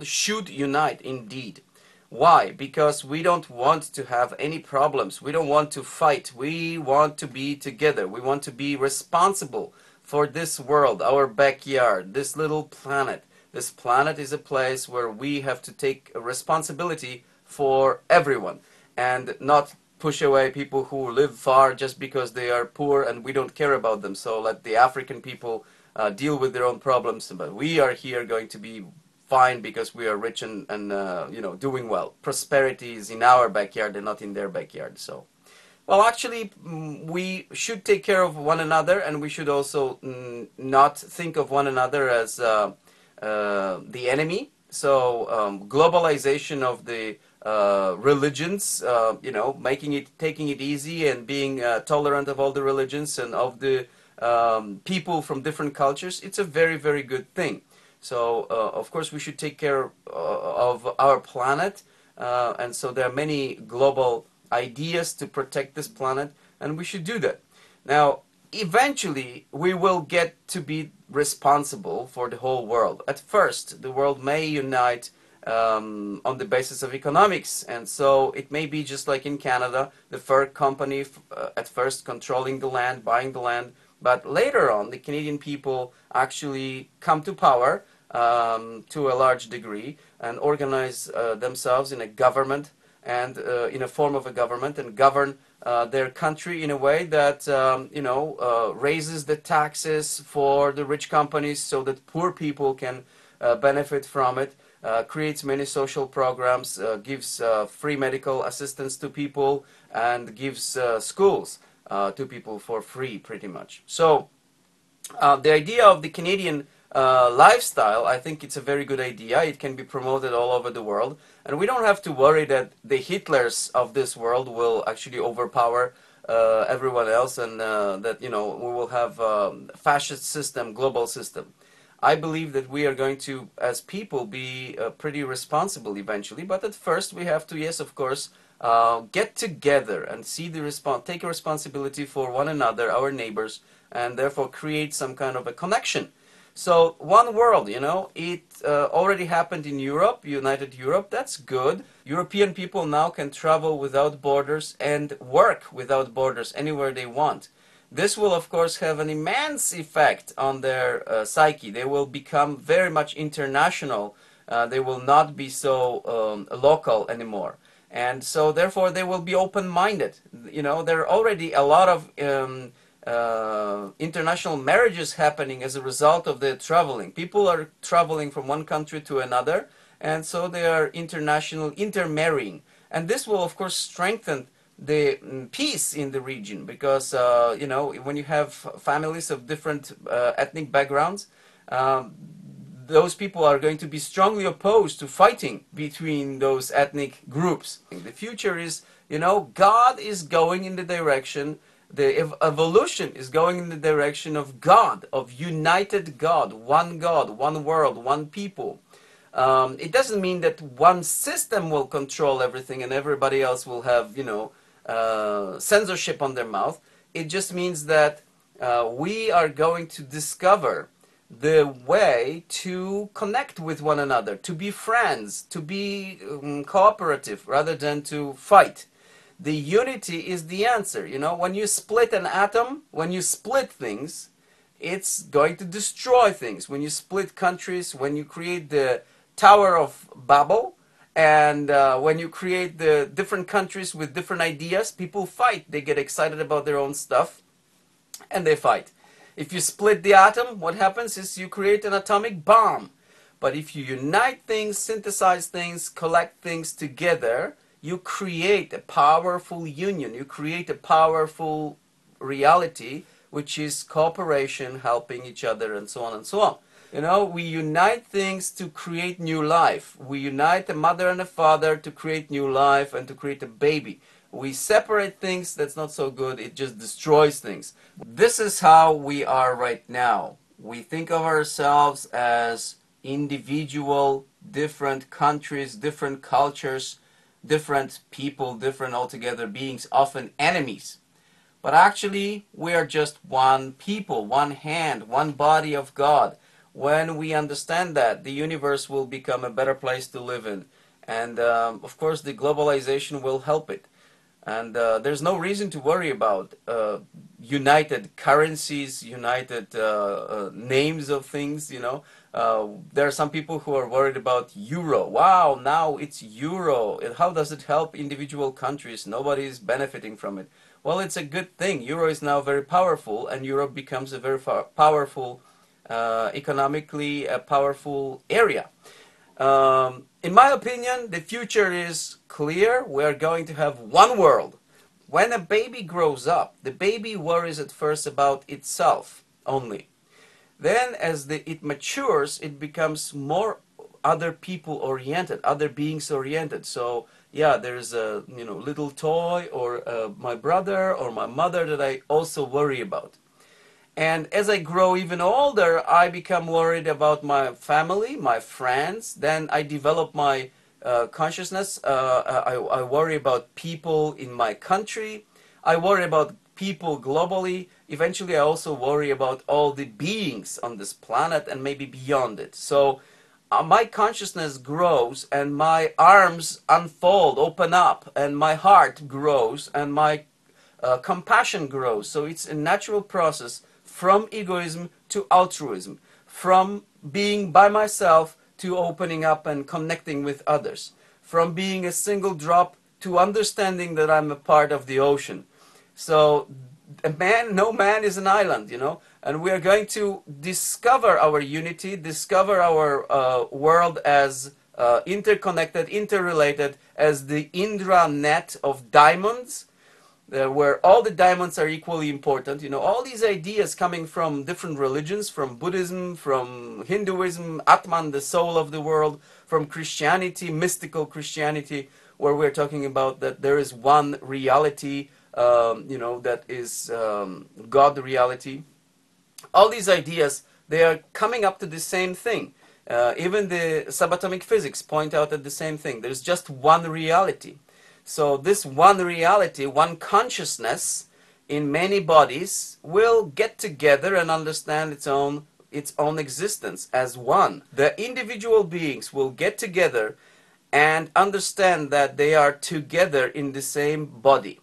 world should unite indeed. Why? Because we don't want to have any problems. We don't want to fight. We want to be together. We want to be responsible for this world, our backyard, this little planet. This planet is a place where we have to take a responsibility for everyone and not push away people who live far just because they are poor and we don't care about them. So let the African people deal with their own problems, but we are here going to be fine because we are rich and you know, doing well. Prosperity is in our backyard and not in their backyard. So, well, actually, we should take care of one another, and we should also not think of one another as the enemy. So globalization of the religions, you know, taking it easy and being tolerant of all the religions and of the people from different cultures, it's a very, very good thing. So of course we should take care of our planet, and so there are many global ideas to protect this planet, and we should do that. Now, eventually we will get to be responsible for the whole world. At first, the world may unite on the basis of economics, and so it may be just like in Canada, the fur company at first controlling the land, buying the land, but later on the Canadian people actually come to power to a large degree and organize themselves in a government and in a form of a government and govern their country in a way that you know, raises the taxes for the rich companies so that poor people can benefit from it, creates many social programs, gives free medical assistance to people, and gives schools to people for free, pretty much. So the idea of the Canadian lifestyle, I think it's a very good idea. It can be promoted all over the world, and we don't have to worry that the Hitlers of this world will actually overpower everyone else, and that, you know, we will have fascist system, global system. I believe that we are going to, as people, be pretty responsible eventually, but at first we have to, yes, of course, get together and see the take a responsibility for one another, our neighbors, and therefore create some kind of a connection. So one world, you know, it already happened in Europe, United Europe. That's good. European people now can travel without borders and work without borders anywhere they want. This will, of course, have an immense effect on their psyche. They will become very much international. They will not be so local anymore. And so, therefore, they will be open-minded. You know, there are already a lot of international marriages happening as a result of the traveling. People are traveling from one country to another, and so they are international intermarrying. And this will, of course, strengthen the peace in the region, because you know, when you have families of different ethnic backgrounds, those people are going to be strongly opposed to fighting between those ethnic groups. The future is, you know, God is going in the direction, the evolution is going in the direction of God, of united God, one world, one people. It doesn't mean that one system will control everything and everybody else will have, you know, censorship on their mouth. It just means that we are going to discover the way to connect with one another, to be friends, to be cooperative rather than to fight. The unity is the answer. You know, when you split an atom, when you split things, it's going to destroy things. When you split countries, when you create the Tower of Babel, and when you create the different countries with different ideas, people fight. They get excited about their own stuff, and they fight. If you split the atom, what happens is you create an atomic bomb. But if you unite things, synthesize things, collect things together, you create a powerful union. You create a powerful reality, which is cooperation, helping each other, and so on and so on. You know, we unite things to create new life. We unite a mother and a father to create new life and to create a baby. We separate things, that's not so good. It just destroys things. This is how we are right now. We think of ourselves as individual, different countries, different cultures, different people, different altogether beings, often enemies. But actually, we are just one people, one hand, one body of God. When we understand that, the universe will become a better place to live in. And of course, the globalization will help it. And there's no reason to worry about united currencies, united names of things, you know. There are some people who are worried about euro. Wow, now it's euro. How does it help individual countries? Nobody is benefiting from it. Well, it's a good thing. Euro is now very powerful, and Europe becomes a very powerful, economically powerful area. In my opinion, the future is clear. We are going to have one world. When a baby grows up, the baby worries at first about itself only. Then as it matures, it becomes more other people oriented, other beings oriented. So yeah, there's a little toy or my brother or my mother that I also worry about. And as I grow even older, I become worried about my family, my friends. Then I develop my consciousness. I worry about people in my country. I worry about people globally. Eventually, I also worry about all the beings on this planet and maybe beyond it. So my consciousness grows and my arms unfold, open up, and my heart grows and my compassion grows. So it's a natural process from egoism to altruism, from being by myself to opening up and connecting with others, from being a single drop to understanding that I'm a part of the ocean. So no man is an island, you know, and we are going to discover our unity, discover our world as interconnected, interrelated, as the Indra net of diamonds, where all the diamonds are equally important. You know, all these ideas coming from different religions, from Buddhism, from Hinduism, Atman, the soul of the world, from Christianity, mystical Christianity, where we're talking about that there is one reality, that is God reality. All these ideas, they are coming up to the same thing. Even the subatomic physics point out at the same thing. There's just one reality. So this one reality, one consciousness in many bodies will get together and understand its own existence as one. The individual beings will get together and understand that they are together in the same body.